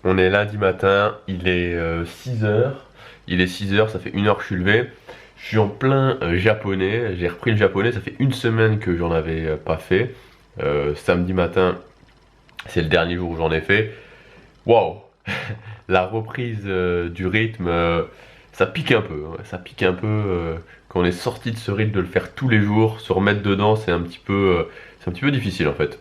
On est lundi matin, il est 6h. Il est 6h, ça fait 1h que je suis levé. Je suis en plein japonais, j'ai repris le japonais, ça fait une semaine que j'en avais pas fait. Samedi matin, c'est le dernier jour où j'en ai fait. Waouh. La reprise du rythme, ça pique un peu, hein. Ça pique un peu quand on est sorti de ce rythme de le faire tous les jours, se remettre dedans, c'est un petit peu difficile en fait.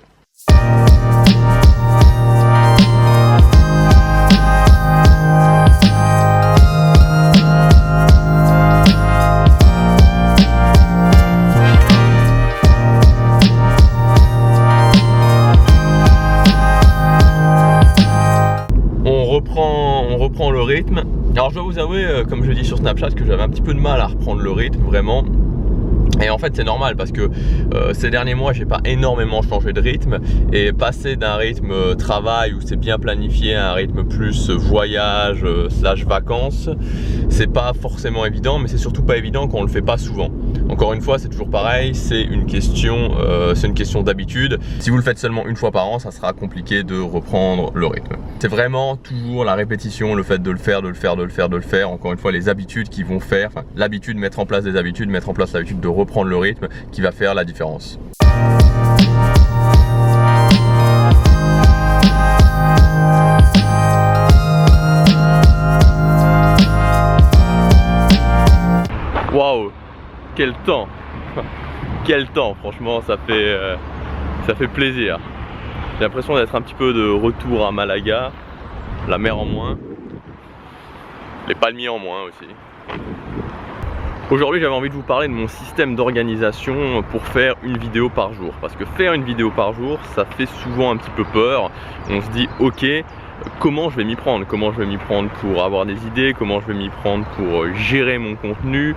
On reprend le rythme. Alors je dois vous avouer, comme je dis sur Snapchat, que j'avais un petit peu de mal à reprendre le rythme, vraiment. Et en fait c'est normal parce que ces derniers mois j'ai pas énormément changé de rythme, et passer d'un rythme travail où c'est bien planifié à un rythme plus voyage slash vacances, c'est pas forcément évident, mais c'est surtout pas évident quand on le fait pas souvent. Encore une fois, c'est toujours pareil, c'est une question d'habitude. Si vous le faites seulement une fois par an, ça sera compliqué de reprendre le rythme. C'est vraiment toujours la répétition, le fait de le faire. Encore une fois, les habitudes qui vont faire, enfin l'habitude, mettre en place des habitudes, mettre en place l'habitude de reprendre le rythme qui va faire la différence. Waouh, quel temps! Quel temps, franchement, ça fait plaisir. J'ai l'impression d'être un petit peu de retour à Malaga, la mer en moins, les palmiers en moins aussi. Aujourd'hui, j'avais envie de vous parler de mon système d'organisation pour faire une vidéo par jour. Parce que faire une vidéo par jour, ça fait souvent un petit peu peur. On se dit, ok, comment je vais m'y prendre? Comment je vais m'y prendre pour avoir des idées? Comment je vais m'y prendre pour gérer mon contenu?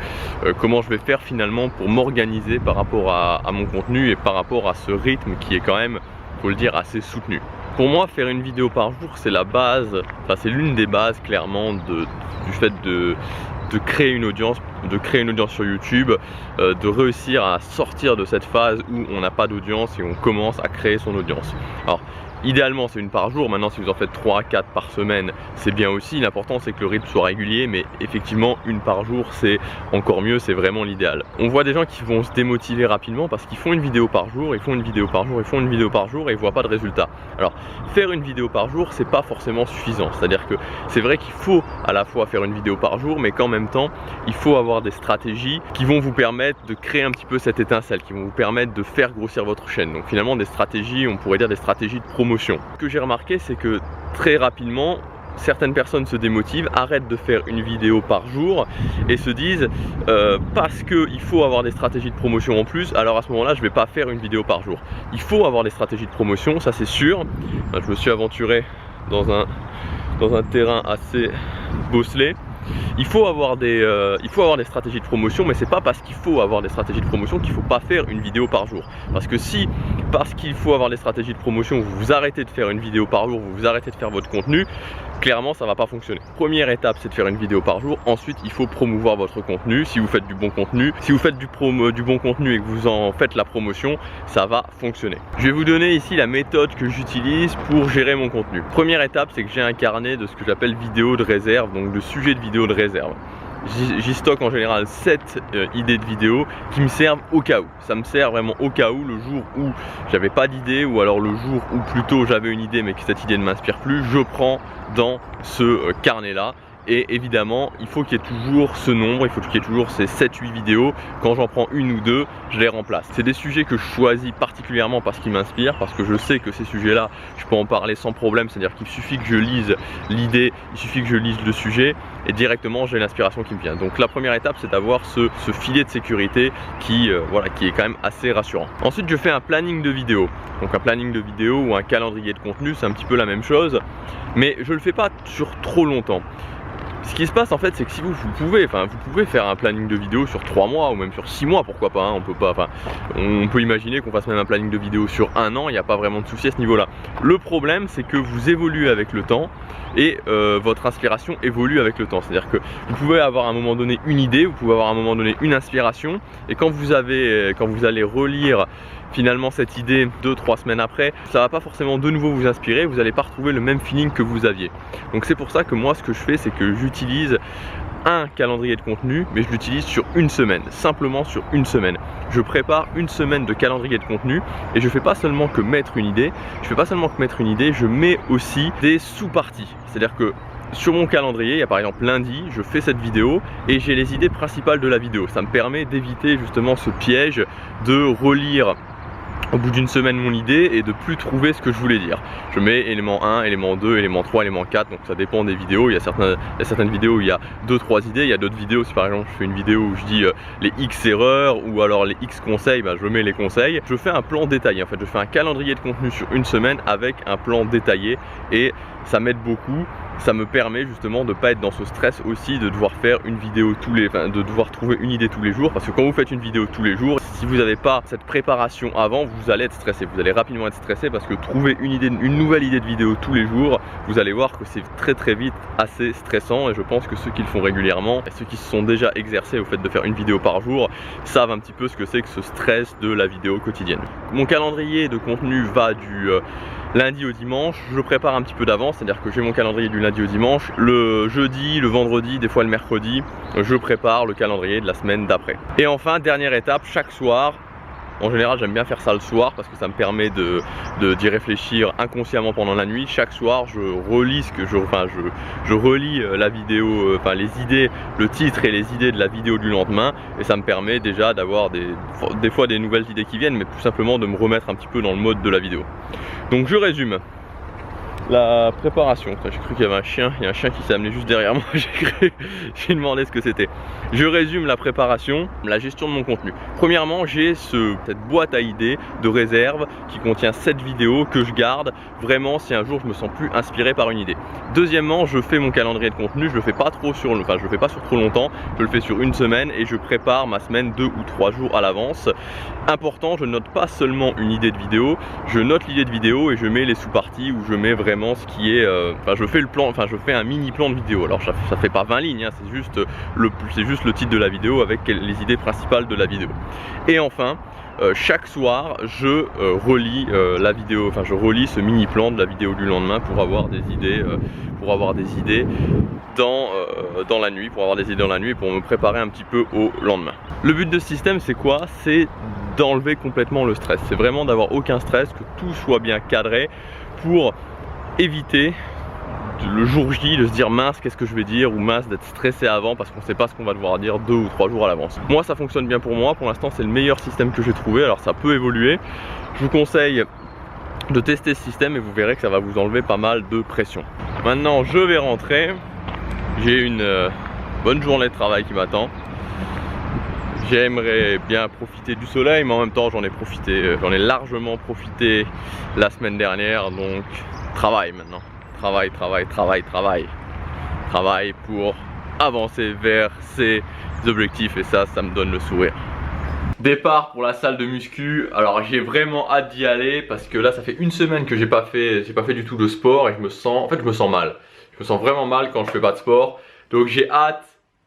Comment je vais faire finalement pour m'organiser par rapport à mon contenu et par rapport à ce rythme qui est quand même, faut le dire, assez soutenu. Pour moi, faire une vidéo par jour, c'est la base, enfin c'est l'une des bases clairement du fait de créer une audience, sur YouTube, de réussir à sortir de cette phase où on n'a pas d'audience et on commence à créer son audience. Alors, idéalement c'est une par jour. Maintenant si vous en faites 3 à 4 par semaine, c'est bien aussi. L'important c'est que le rythme soit régulier, mais effectivement une par jour c'est encore mieux, c'est vraiment l'idéal. On voit des gens qui vont se démotiver rapidement parce qu'ils font une vidéo par jour, ils font une vidéo par jour, ils font une vidéo par jour et ils voient pas de résultat. Alors faire une vidéo par jour, c'est pas forcément suffisant. C'est-à-dire que c'est vrai qu'il faut à la fois faire une vidéo par jour, mais qu'en même temps il faut avoir des stratégies qui vont vous permettre de créer un petit peu cette étincelle, qui vont vous permettre de faire grossir votre chaîne. Donc finalement des stratégies, on pourrait dire des stratégies de promotion. Ce que j'ai remarqué, c'est que très rapidement certaines personnes se démotivent, arrêtent de faire une vidéo par jour et se disent parce qu'il faut avoir des stratégies de promotion en plus, alors à ce moment-là je vais pas faire une vidéo par jour. Il faut avoir des stratégies de promotion, ça c'est sûr. Je me suis aventuré dans un terrain assez bosselé. Il faut avoir des stratégies de promotion, mais c'est pas parce qu'il faut avoir des stratégies de promotion qu'il faut pas faire une vidéo par jour. Parce que si, parce qu'il faut avoir des stratégies de promotion, vous vous arrêtez de faire une vidéo par jour, vous arrêtez de faire votre contenu, clairement ça va pas fonctionner. Première étape, c'est de faire une vidéo par jour. Ensuite, il faut promouvoir votre contenu. Si vous faites du bon contenu, si vous faites du bon contenu et que vous en faites la promotion, ça va fonctionner. Je vais vous donner ici la méthode que j'utilise pour gérer mon contenu. Première étape, c'est que j'ai un carnet de ce que j'appelle vidéo de réserve, donc de sujets de vidéo de réserve. J'y stocke en général 7 idées de vidéos qui me servent au cas où. Ça me sert vraiment au cas où, le jour où j'avais pas d'idée, ou alors le jour où plutôt j'avais une idée mais que cette idée ne m'inspire plus, je prends dans ce carnet là. Et évidemment, il faut qu'il y ait toujours ce nombre, il faut qu'il y ait toujours ces 7-8 vidéos. Quand j'en prends une ou deux, je les remplace. C'est des sujets que je choisis particulièrement parce qu'ils m'inspirent, parce que je sais que ces sujets-là, je peux en parler sans problème. C'est-à-dire qu'il suffit que je lise l'idée, il suffit que je lise le sujet et directement j'ai l'inspiration qui me vient. Donc la première étape, c'est d'avoir ce filet de sécurité qui est quand même assez rassurant. Ensuite, je fais un planning de vidéos. Donc un planning de vidéos ou un calendrier de contenu, c'est un petit peu la même chose, mais je le fais pas sur trop longtemps. Ce qui se passe en fait, c'est que si vous pouvez faire un planning de vidéo sur 3 mois ou même sur 6 mois, pourquoi pas, hein, on peut imaginer qu'on fasse même un planning de vidéo sur 1 an, il n'y a pas vraiment de souci à ce niveau là. Le problème, c'est que vous évoluez avec le temps et votre inspiration évolue avec le temps. C'est-à-dire que vous pouvez avoir à un moment donné une idée, vous pouvez avoir à un moment donné une inspiration, et quand vous allez relire finalement cette idée 2-3 semaines après, ça va pas forcément de nouveau vous inspirer, vous n'allez pas retrouver le même feeling que vous aviez. Donc c'est pour ça que moi ce que je fais, c'est que j'utilise un calendrier de contenu, mais je l'utilise sur une semaine, simplement sur une semaine. Je prépare une semaine de calendrier de contenu et je fais pas seulement que mettre une idée, je mets aussi des sous-parties. C'est-à-dire que sur mon calendrier, il y a par exemple lundi, je fais cette vidéo et j'ai les idées principales de la vidéo. Ça me permet d'éviter justement ce piège de relire au bout d'une semaine mon idée et de plus trouver ce que je voulais dire. Je mets élément 1, élément 2, élément 3, élément 4, donc ça dépend des vidéos. Il y a certaines vidéos où il y a 2-3 idées, il y a d'autres vidéos, si par exemple je fais une vidéo où je dis les X erreurs ou alors les X conseils, je mets les conseils. Je fais un plan détaillé, en fait je fais un calendrier de contenu sur une semaine avec un plan détaillé et ça m'aide beaucoup. Ça me permet justement de ne pas être dans ce stress aussi de devoir faire une vidéo de devoir trouver une idée tous les jours, parce que quand vous faites une vidéo tous les jours, si vous n'avez pas cette préparation avant, vous allez être stressé, vous allez rapidement être stressé, parce que trouver une nouvelle idée de vidéo tous les jours, vous allez voir que c'est très vite assez stressant, et je pense que ceux qui le font régulièrement et ceux qui se sont déjà exercés au fait de faire une vidéo par jour savent un petit peu ce que c'est que ce stress de la vidéo quotidienne. Mon calendrier de contenu va du lundi au dimanche, je prépare un petit peu d'avance, c'est-à-dire que j'ai mon calendrier du lundi au dimanche, le jeudi, le vendredi, des fois le mercredi, je prépare le calendrier de la semaine d'après. Et enfin, dernière étape, chaque soir, en général j'aime bien faire ça le soir parce que ça me permet d'y réfléchir inconsciemment pendant la nuit. Chaque soir je relis je relis la vidéo, les idées, le titre et les idées de la vidéo du lendemain, et ça me permet déjà d'avoir des fois des nouvelles idées qui viennent, mais tout simplement de me remettre un petit peu dans le mode de la vidéo. Donc je résume la préparation. J'ai cru qu'il y avait un chien, il y a un chien qui s'est amené juste derrière moi, j'ai demandé ce que c'était. Je résume la préparation, la gestion de mon contenu. Premièrement, j'ai cette boîte à idées de réserve qui contient 7 vidéos que je garde vraiment si un jour je me sens plus inspiré par une idée. Deuxièmement, je fais mon calendrier de contenu, je le fais pas trop je le fais pas sur trop longtemps, je le fais sur une semaine et je prépare ma semaine 2 ou 3 jours à l'avance. Important, je note pas seulement une idée de vidéo, je note l'idée de vidéo et je mets les sous-parties où je mets vraiment ce qui est, je fais le plan, je fais un mini plan de vidéo. Alors ça fait pas 20 lignes, hein, c'est juste le titre de la vidéo avec les idées principales de la vidéo. Et enfin, chaque soir je relis la vidéo, je relis ce mini plan de la vidéo du lendemain pour avoir des idées, dans la nuit, et pour me préparer un petit peu au lendemain. Le but de ce système, c'est quoi? C'est d'enlever complètement le stress. C'est vraiment d'avoir aucun stress, que tout soit bien cadré pour éviter le jour J de se dire mince qu'est-ce que je vais dire, ou mince d'être stressé avant parce qu'on ne sait pas ce qu'on va devoir dire 2 ou 3 jours à l'avance. Moi ça fonctionne bien pour moi, pour l'instant c'est le meilleur système que j'ai trouvé, alors ça peut évoluer. Je vous conseille de tester ce système et vous verrez que ça va vous enlever pas mal de pression. Maintenant je vais rentrer, j'ai une bonne journée de travail qui m'attend. J'aimerais bien profiter du soleil, mais en même temps j'en ai largement profité la semaine dernière, donc travail maintenant. Travail pour avancer vers ses objectifs, et ça me donne le sourire. Départ pour la salle de muscu. Alors j'ai vraiment hâte d'y aller parce que là ça fait une semaine que j'ai pas fait du tout de sport et je me sens mal. Je me sens vraiment mal quand je fais pas de sport. Donc j'ai hâte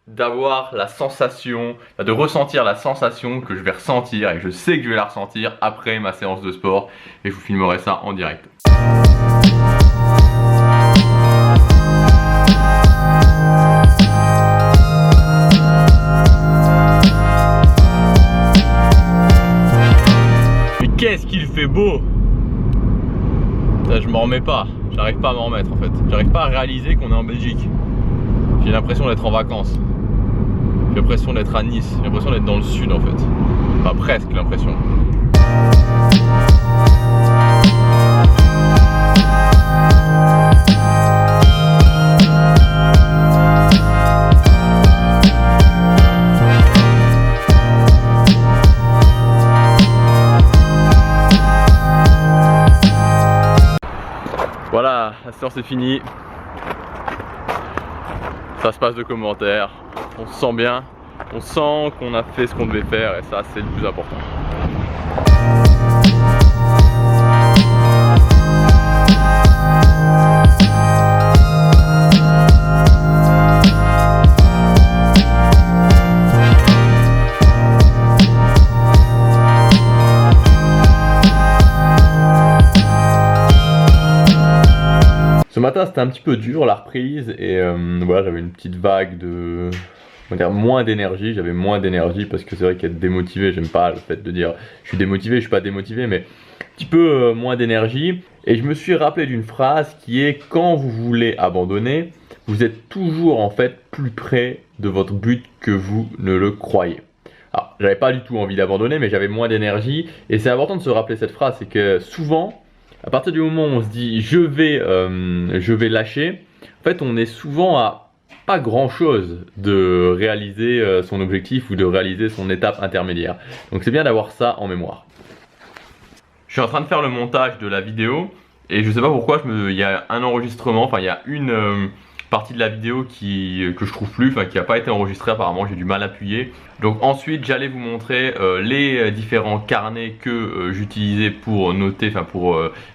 d'avoir la sensation, de ressentir la sensation que je vais ressentir, et je sais que je vais la ressentir après ma séance de sport, et je vous filmerai ça en direct. Mais qu'est-ce qu'il fait beau! Ça, je m'en remets pas, j'arrive pas à m'en remettre en fait. J'arrive pas à réaliser qu'on est en Belgique. J'ai l'impression d'être en vacances. J'ai l'impression d'être à Nice, j'ai l'impression d'être dans le sud en fait. Enfin presque l'impression. Voilà, la séance est finie. Ça se passe de commentaires, on se sent bien, on sent qu'on a fait ce qu'on devait faire, et ça c'est le plus important. matin c'était un petit peu dur la reprise et voilà, j'avais une petite vague de, on va dire, moins d'énergie. J'avais moins d'énergie parce que c'est vrai qu'être démotivé, j'aime pas le fait de dire je suis démotivé, je suis pas démotivé, mais un petit peu moins d'énergie. Et je me suis rappelé d'une phrase qui est: quand vous voulez abandonner, vous êtes toujours en fait plus près de votre but que vous ne le croyez. Alors, j'avais pas du tout envie d'abandonner, mais j'avais moins d'énergie. Et c'est important de se rappeler cette phrase, c'est que souvent, à partir du moment où on se dit je vais lâcher, en fait on est souvent à pas grand chose de réaliser son objectif ou de réaliser son étape intermédiaire. Donc c'est bien d'avoir ça en mémoire. Je suis en train de faire le montage de la vidéo et je sais pas pourquoi il y a un enregistrement, enfin il y a une partie de la vidéo que je trouve plus, enfin qui n'a pas été enregistrée apparemment, j'ai du mal à appuyer. Donc ensuite j'allais vous montrer les différents carnets que j'utilisais pour noter,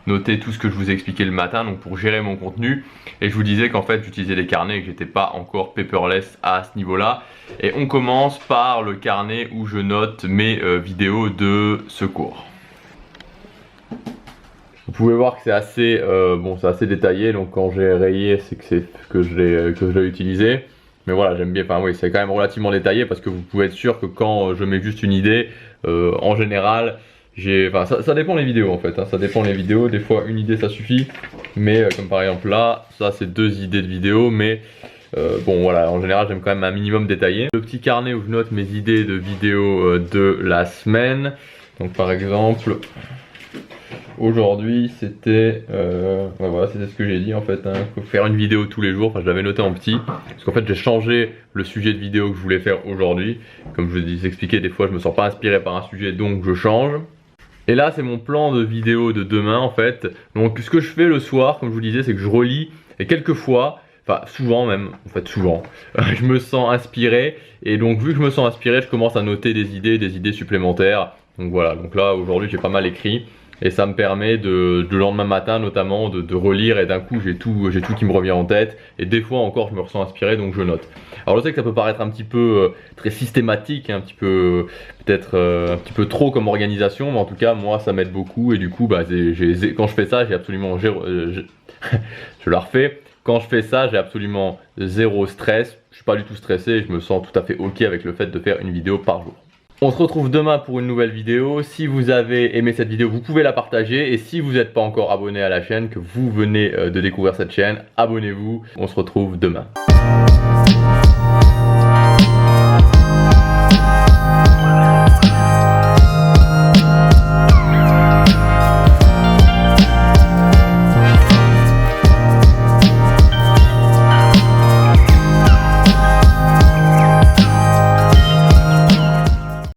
noter tout ce que je vous ai expliqué le matin, donc pour gérer mon contenu. Et je vous disais qu'en fait j'utilisais des carnets et que j'étais pas encore paperless à ce niveau-là. Et on commence par le carnet où je note mes vidéos de secours. Vous pouvez voir que c'est assez, c'est assez détaillé, donc quand j'ai rayé c'est que je l'ai utilisé. Mais voilà, j'aime bien, enfin oui, c'est quand même relativement détaillé parce que vous pouvez être sûr que quand je mets juste une idée, en général, ça dépend les vidéos en fait, hein, ça dépend les vidéos, des fois une idée ça suffit, mais comme par exemple là, ça c'est 2 idées de vidéos, mais bon voilà, en général j'aime quand même un minimum détaillé. Le petit carnet où je note mes idées de vidéos de la semaine, donc par exemple... Aujourd'hui c'était voilà, c'était ce que j'ai dit en fait, hein. Faut faire une vidéo tous les jours, enfin je l'avais noté en petit parce qu'en fait j'ai changé le sujet de vidéo que je voulais faire aujourd'hui. Comme je vous ai expliqué, des fois je me sens pas inspiré par un sujet donc je change. Et là c'est mon plan de vidéo de demain en fait. Donc ce que je fais le soir, comme je vous disais, c'est que je relis et quelquefois, enfin souvent même, en fait souvent, je me sens inspiré et donc vu que je me sens inspiré, je commence à noter des idées supplémentaires. Donc voilà, donc là aujourd'hui j'ai pas mal écrit. Et ça me permet le lendemain matin notamment de relire et d'un coup j'ai tout qui me revient en tête. Et des fois encore je me ressens inspiré donc je note. Alors je sais que ça peut paraître un petit peu très systématique, un petit peu peut-être un petit peu trop comme organisation, mais en tout cas moi ça m'aide beaucoup. Et du coup quand je fais ça j'ai absolument je la refais. Quand je fais ça j'ai absolument zéro stress. Je suis pas du tout stressé, je me sens tout à fait ok avec le fait de faire une vidéo par jour. On se retrouve demain pour une nouvelle vidéo. Si vous avez aimé cette vidéo, vous pouvez la partager. Et si vous n'êtes pas encore abonné à la chaîne, que vous venez de découvrir cette chaîne, abonnez-vous. On se retrouve demain.